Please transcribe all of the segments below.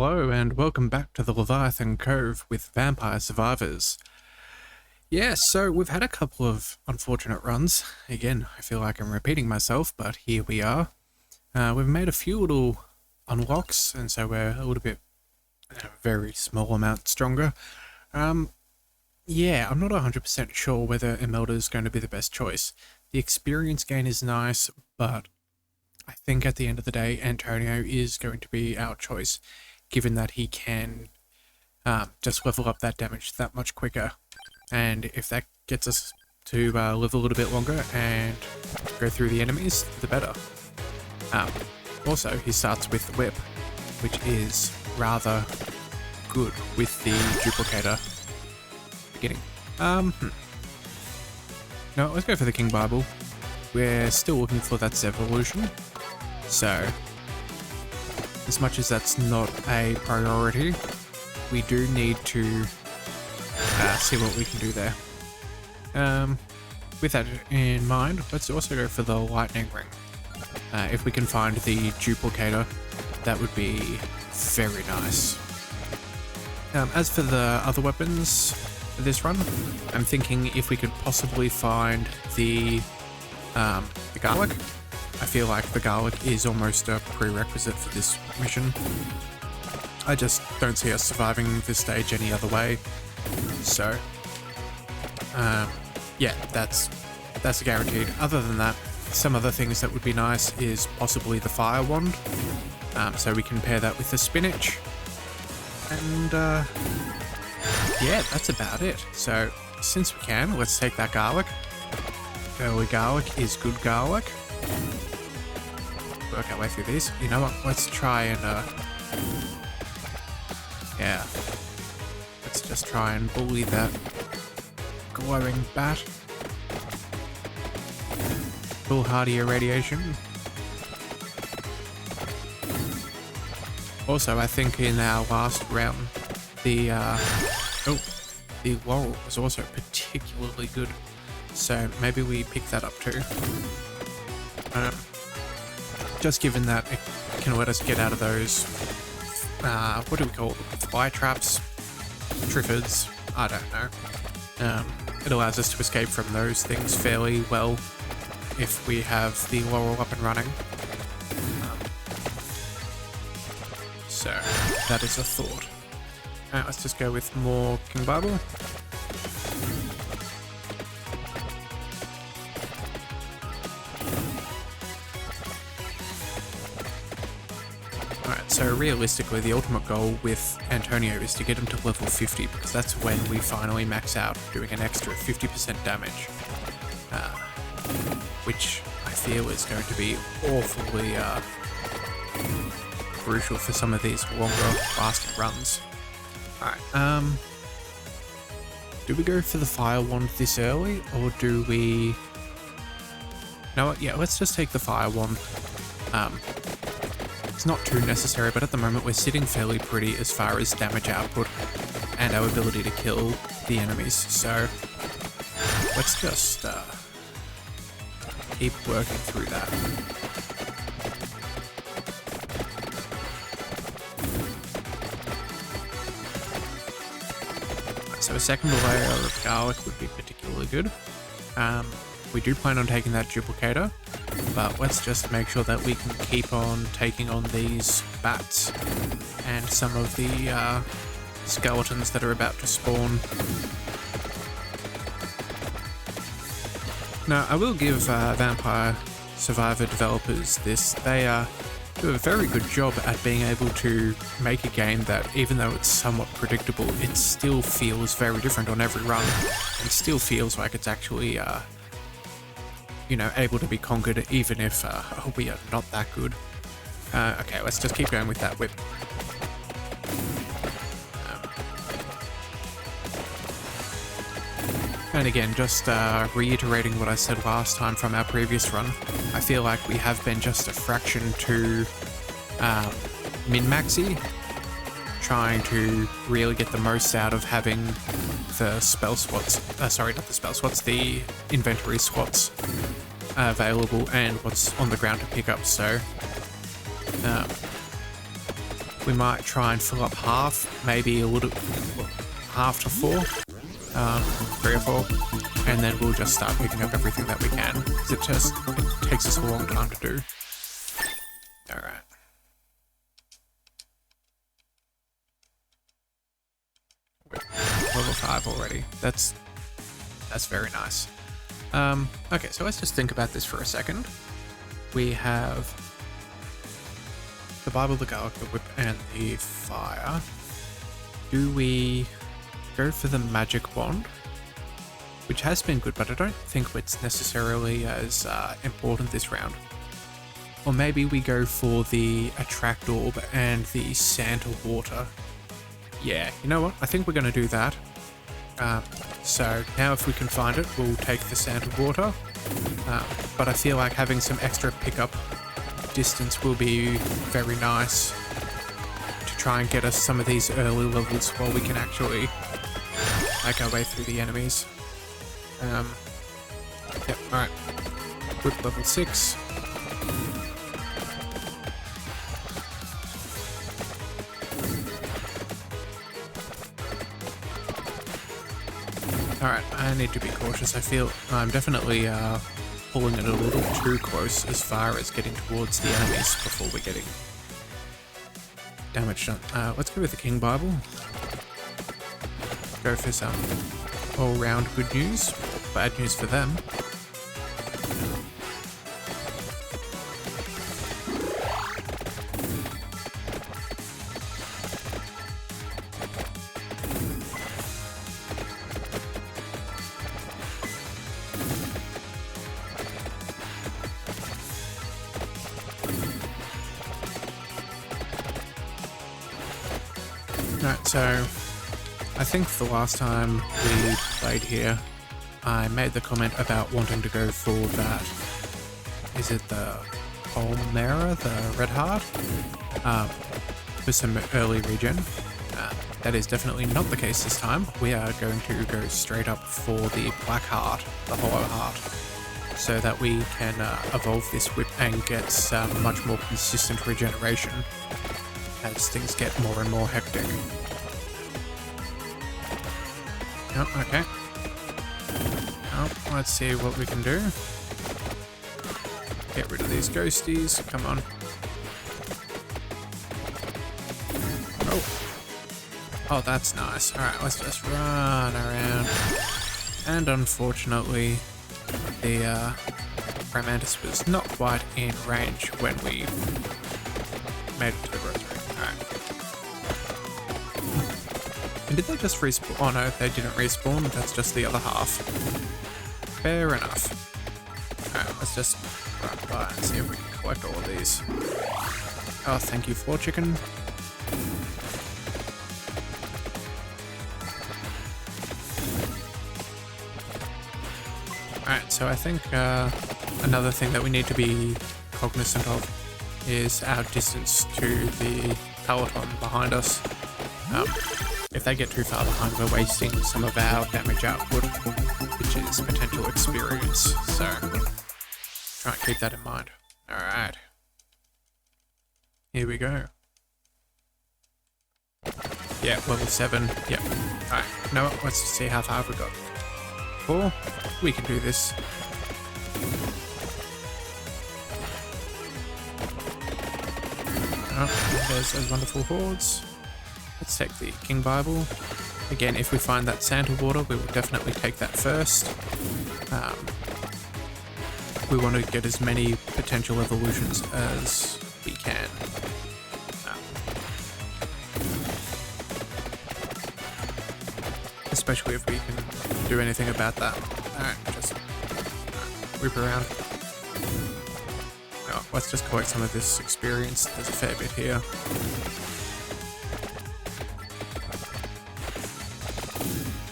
Hello and welcome back to the Leviathan Cove with Vampire Survivors. Yeah, so we've had a couple of unfortunate runs. Again, I feel like I'm repeating myself, but here we are. We've made a few little unlocks, and so we're a little bit, a very small amount stronger. Yeah, I'm not 100% sure whether Imelda is going to be the best choice. The experience gain is nice, but I think at the end of the day, Antonio is going to be our choice, given that he can just level up that damage that much quicker. And if that gets us to live a little bit longer and go through the enemies, the better. Also, he starts with the whip, which is rather good with the duplicator beginning. No, let's go for the King Bible. We're still looking for that evolution, so as much as that's not a priority, we do need to see what we can do there. With that in mind, let's also go for the lightning ring. If we can find the duplicator, that would be very nice. As for the other weapons for this run, I'm thinking if we could possibly find the garlic. I feel like the garlic is almost a prerequisite for this mission. I just don't see us surviving this stage any other way. So, yeah, that's a guaranteed. Other than that, some other things that would be nice is possibly the fire wand. So we can pair that with the spinach. And, yeah, that's about it. So, since we can, let's take that garlic. Early garlic is good garlic. Work our way through these. You know what? Let's try and, yeah. Let's just try and bully that glowing bat. Foolhardy irradiation. Also, I think in our last round, the laurel was also particularly good. So maybe we pick that up too. Just given that it can let us get out of those, what do we call them? Fly traps? Triffids? I don't know. It allows us to escape from those things fairly well if we have the laurel up and running. So that is a thought. Alright, let's just go with more King Bible. So realistically, the ultimate goal with Antonio is to get him to level 50, because that's when we finally max out, doing an extra 50% damage. Which I feel is going to be awfully crucial for some of these longer lasting runs. Alright, do we go for the fire wand this early, or do we... You know what, yeah, let's just take the fire wand. It's not too necessary, but at the moment we're sitting fairly pretty as far as damage output and our ability to kill the enemies, so let's just keep working through that. So a second layer of garlic would be particularly good. We do plan on taking that duplicator, but let's just make sure that we can keep on taking on these bats and some of the skeletons that are about to spawn. Now, I will give Vampire Survivor developers this. They do a very good job at being able to make a game that, even though it's somewhat predictable, it still feels very different on every run, and still feels like it's actually you know, able to be conquered, even if we are not that good. Okay, let's just keep going with that whip. And again, just reiterating what I said last time from our previous run, I feel like we have been just a fraction too min-maxy, trying to really get the most out of having the spell slots, sorry, not the spell slots, the inventory slots available and what's on the ground to pick up, so we might try and fill up half, maybe a little, half to 4, 3 or 4, and then we'll just start picking up everything that we can, because it takes us a long time to do. Alright. Level 5 already. That's very nice. Okay, so let's just think about this for a second. We have the Bible, the Garlic, the Whip, and the Fire. Do we go for the Magic Wand? Which has been good, but I don't think it's necessarily as important this round. Or maybe we go for the Attract Orb and the Santa Water. Yeah, you know what? I think we're going to do that. So now if we can find it, we'll take the Santa Water. But I feel like having some extra pickup distance will be very nice to try and get us some of these early levels while we can actually make our way through the enemies. Yep, alright. Whip level 6. Alright, I need to be cautious. I feel I'm definitely pulling it a little too close as far as getting towards the enemies before we're getting damage done. Let's go with the King Bible. Go for some all-round good news, bad news for them. Right, so I think the last time we played here, I made the comment about wanting to go for that. Is it the Palmera, the Red Heart? For some early regen. That is definitely not the case this time. We are going to go straight up for the Black Heart, the Hollow Heart, so that we can evolve this whip and get some much more consistent regeneration as things get more and more hectic. Oh, okay. Oh, let's see what we can do. Get rid of these ghosties. Come on. Oh, that's nice. Alright, let's just run around. And unfortunately, the Primantis was not quite in range when we made it to the rosary. Alright. And did they just respawn? Oh no, they didn't respawn. That's just the other half. Fair enough. Alright, let's just run by and see if we can collect all of these. Oh, thank you, Floor Chicken. Alright, so I think another thing that we need to be cognizant of is our distance to the peloton behind us. If they get too far behind, we're wasting some of our damage output, which is potential experience, so try and keep that in mind. Alright. Here we go. Yeah, level 7. Yep. Alright, you know what? Let's see how far we got. 4. We can do this. Oh, there's those wonderful hordes. Let's take the King Bible. Again, if we find that Santa Water, we will definitely take that first. We want to get as many potential evolutions as we can. Especially if we can do anything about that. Alright, just whip around. Oh, let's just collect some of this experience. There's a fair bit here.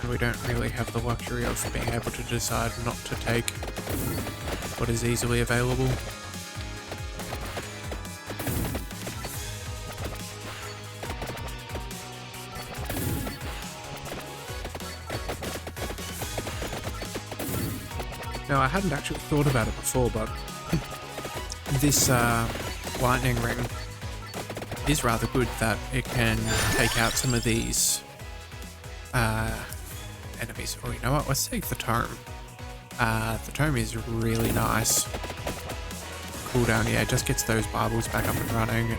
And we don't really have the luxury of being able to decide not to take what is easily available. Now, I hadn't actually thought about it before, but this lightning ring is rather good that it can take out some of these enemies. Oh, you know what? Let's take the tome. The tome is really nice. Cooldown, yeah, it just gets those Bibles back up and running.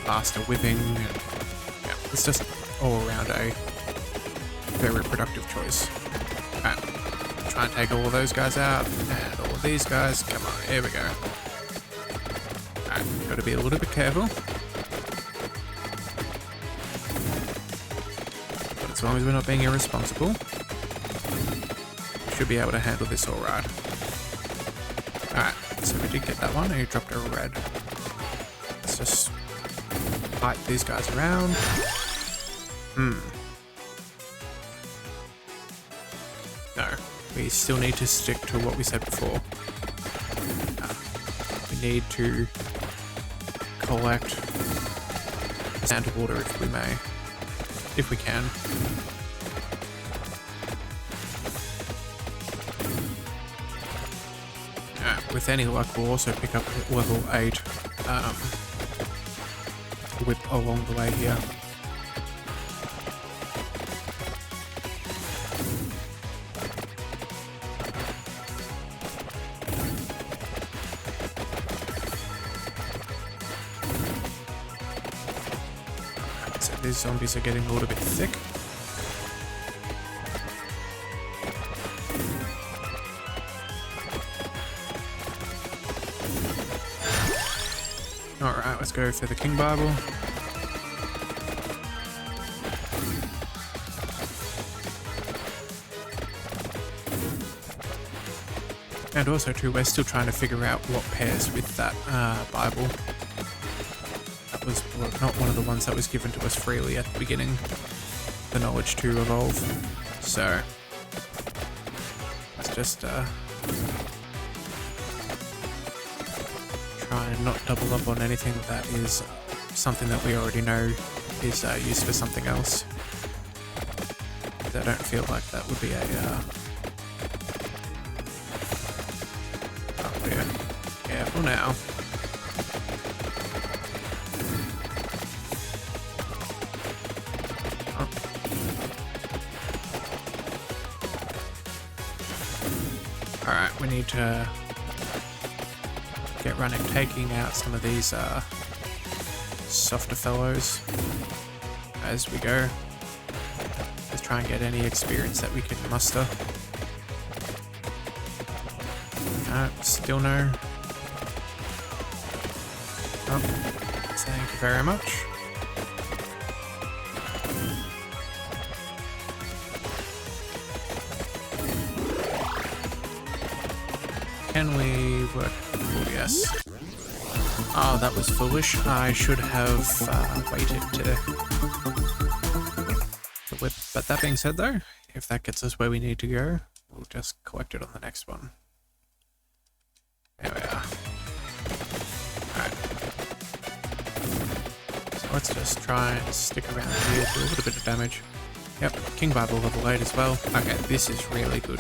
Faster whipping. Yeah, it's just all around a very productive choice. Alright, try and take all of those guys out, and all of these guys. Come on, here we go. Alright, gotta be a little bit careful. But as long as we're not being irresponsible, we should be able to handle this alright. Alright, so we did get that one, and he dropped a red. Let's just fight these guys around. No, we still need to stick to what we said before. We need to collect sand water if we may. If we can. With any luck, we'll also pick up level 8 whip along the way here. So these zombies are getting a little bit thick. Alright, let's go for the King Bible. And also too, we're still trying to figure out what pairs with that Bible. That was not one of the ones that was given to us freely at the beginning. The knowledge to evolve. So, let's just try and not double up on anything that is something that we already know is used for something else. I don't feel like that would be a oh dear. Careful now. Oh. Alright, we need to get running, taking out some of these softer fellows as we go. Let's try and get any experience that we can muster. Still no. Oh, thank you very much. Can we work? Oh, yes. Oh, that was foolish. I should have waited to whip. But that being said, though, if that gets us where we need to go, we'll just collect it on the next one. There we are. Alright. So let's just try and stick around here, do a little bit of damage. Yep, King Bible level 8 as well. Okay, this is really good.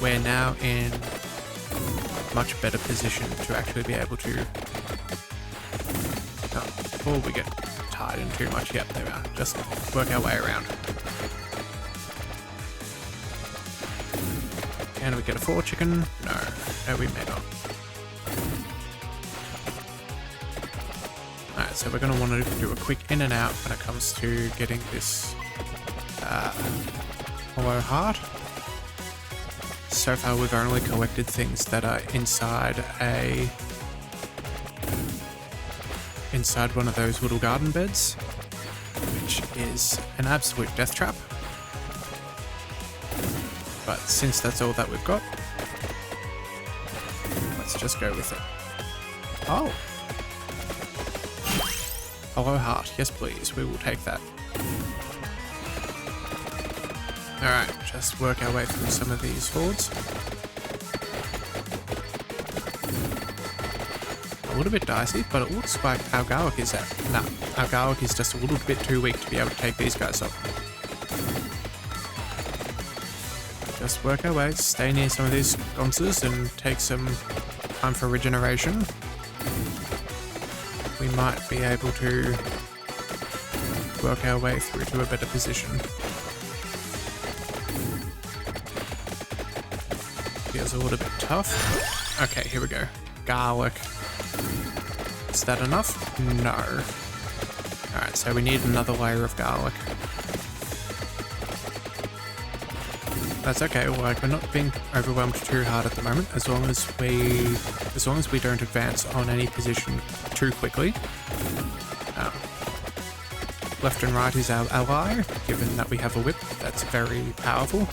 We're now in much better position to actually be able to... Oh, before we get tied in too much, yep, there we are. Just work our way around. Can we get a 4 chicken? No, we may not. Alright, so we're going to want to do a quick in and out when it comes to getting this hollow heart. So far we've only collected things that are inside one of those little garden beds, which is an absolute death trap. But since that's all that we've got, let's just go with it. Oh! Hollow heart, yes please, we will take that. Alright, just work our way through some of these hordes. A little bit dicey, but it looks like our garlic is our garlic is just a little bit too weak to be able to take these guys up. Just work our way, stay near some of these sconces and take some time for regeneration. we might be able to work our way through to a better position. Feels a little bit tough. Okay, here we go. Garlic. Is that enough? No. Alright, so we need another layer of garlic. That's okay, like we're not being overwhelmed too hard at the moment, as long as we don't advance on any position too quickly. Left and right is our ally, given that we have a whip that's very powerful.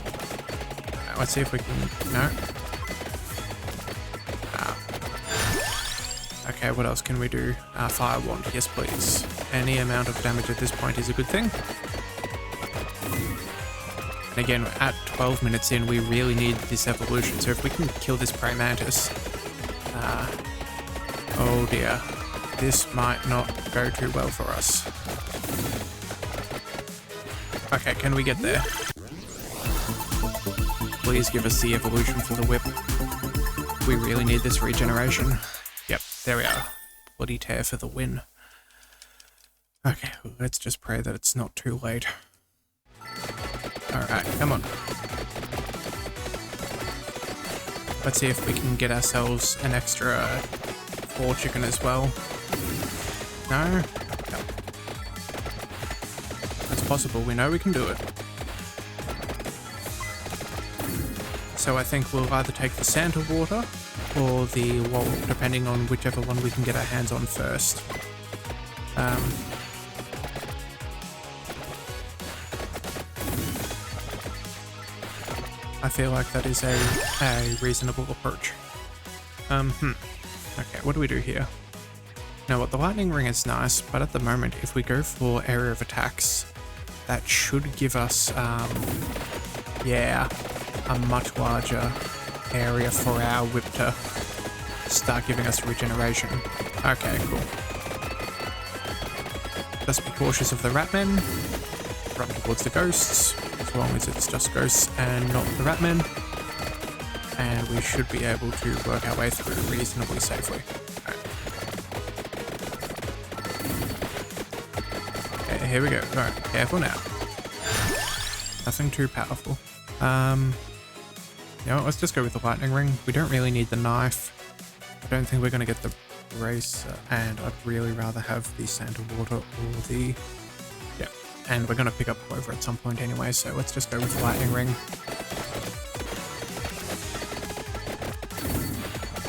Let's see if we can... No. Okay, what else can we do? Fire wand, yes please. Any amount of damage at this point is a good thing. And again, at 12 minutes in, we really need this evolution, so if we can kill this prey mantis... oh dear. This might not go too well for us. Okay, can we get there? Please give us the evolution for the whip. We really need this regeneration. Yep, there we are. Bloody tear for the win. Okay, let's just pray that it's not too late. Alright, come on. Let's see if we can get ourselves an extra 4 chicken as well. No? No. It's possible, we know we can do it. So I think we'll either take the Santa water or the wall, depending on whichever one we can get our hands on first. I feel like that is a reasonable approach. Okay, what do we do here? Now what, the lightning ring is nice, but at the moment, if we go for area of attacks, that should give us, yeah, a much larger area for our whip to start giving us regeneration. Okay, cool. Just be cautious of the ratmen. Run towards the ghosts, as long as it's just ghosts and not the ratmen. And we should be able to work our way through reasonably safely. Okay, here we go. Alright, careful now. Nothing too powerful. You know what, let's just go with the lightning ring. We don't really need the knife. I don't think we're going to get the bracer, and I'd really rather have the Santa water or the... Yeah, and we're going to pick up Clover at some point anyway, so let's just go with the lightning ring.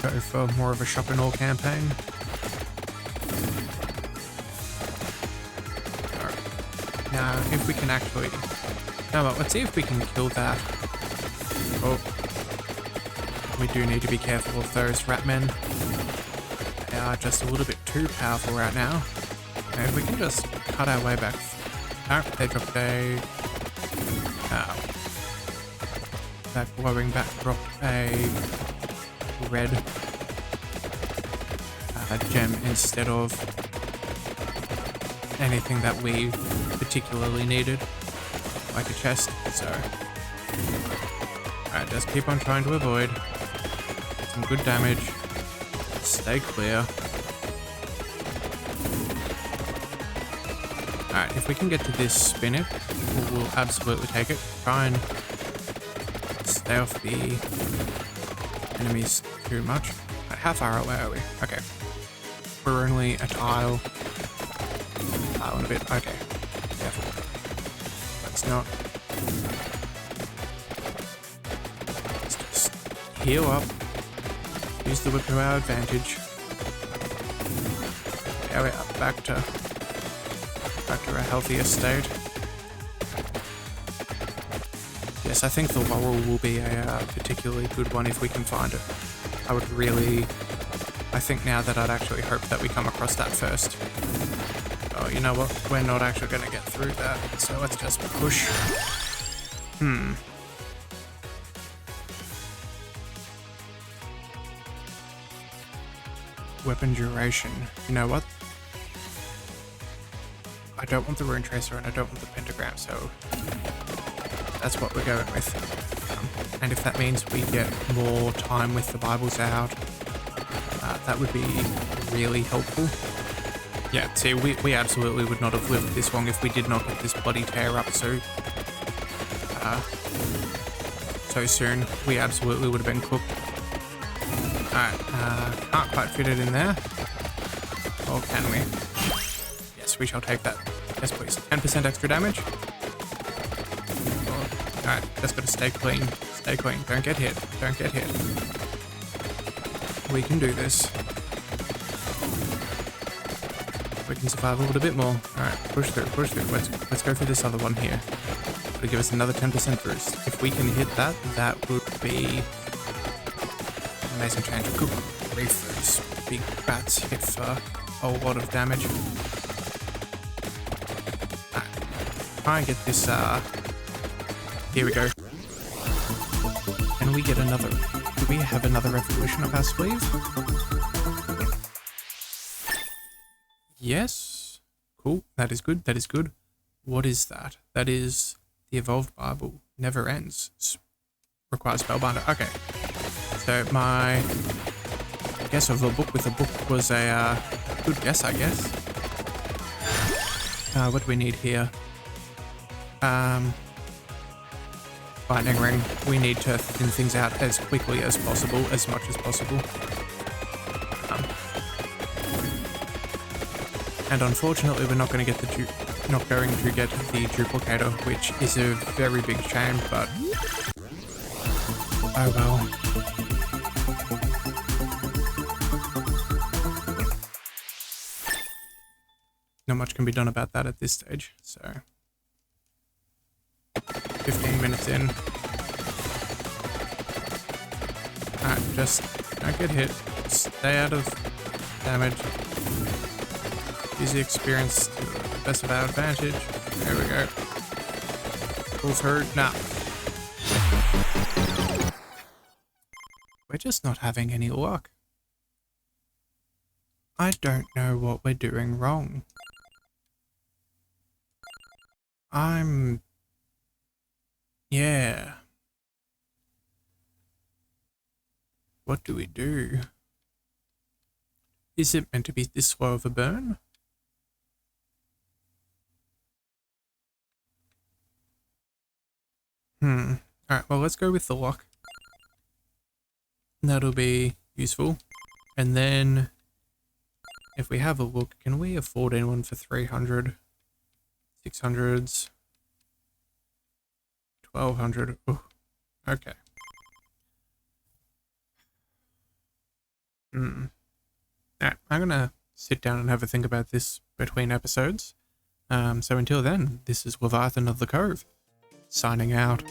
Go for more of a shop and all campaign. Alright. Now, if we can actually... Now, let's see if we can kill that. Oh. We do need to be careful of those ratmen. They are just a little bit too powerful right now. And if we can just cut our way back... Oh, they dropped a... that glowing bat dropped a red gem instead of anything that we particularly needed, like a chest, so... Alright, just keep on trying to avoid. Get some good damage. Stay clear. Alright, if we can get to this spin-it, we'll absolutely take it. Try and stay off the enemies too much. Right, how far away are we? Okay. We're only a tile. Tile and a bit. Okay. Careful. Let's not... Let's just heal up. Use the whip to our advantage. There we are. Back to a healthier state. Yes, I think the laurel will be a particularly good one if we can find it. I would really... I think now that I'd actually hope that we come across that first. Oh, you know what? We're not actually going to get through that, so let's just push. Weapon duration. You know what? I don't want the rune tracer and I don't want the pentagram, so that's what we're going with. And if that means we get more time with the Bibles out, that would be really helpful. Yeah, see, we absolutely would not have lived this long if we did not get this bloody tear up so soon. We absolutely would have been cooked. Alright, can't quite fit it in there. Or can we? Yes, we shall take that. Yes, please. 10% extra damage. Alright, just gotta stay clean. Stay clean. Don't get hit. Don't get hit. We can do this. We can survive a little bit more. Alright, push through, push through. Let's go for this other one here. It'll give us another 10% boost. If we can hit that, that would be an amazing change. Good grief, those big bats hit for a whole lot of damage. Alright, try and get this, here we go. Can we get another, do we have another evolution up our sleeve? Yes. Cool. That is good. That is good. What is that? That is the Evolved Bible. Never ends. Requires Spellbinder. Okay. So my guess of a book with a book was a good guess, I guess. What do we need here? Lightning Ring. We need to thin things out as quickly as possible, as much as possible. And unfortunately, we're not going to get the duplicator, which is a very big shame. But oh well. Not much can be done about that at this stage. So 15 minutes in. Alright, just don't get hit. Stay out of damage. Use the experience to the best of our advantage. There we go. Pulls hurt. Nah. We're just not having any luck. I don't know what we're doing wrong. Yeah. What do we do? Is it meant to be this slow of a burn? Alright, well, let's go with the lock. That'll be useful. And then, if we have a look, can we afford anyone for 300? 600s? 1200? Oh, okay. Alright, I'm gonna sit down and have a think about this between episodes. So until then, this is Leviathan of the Cove, signing out.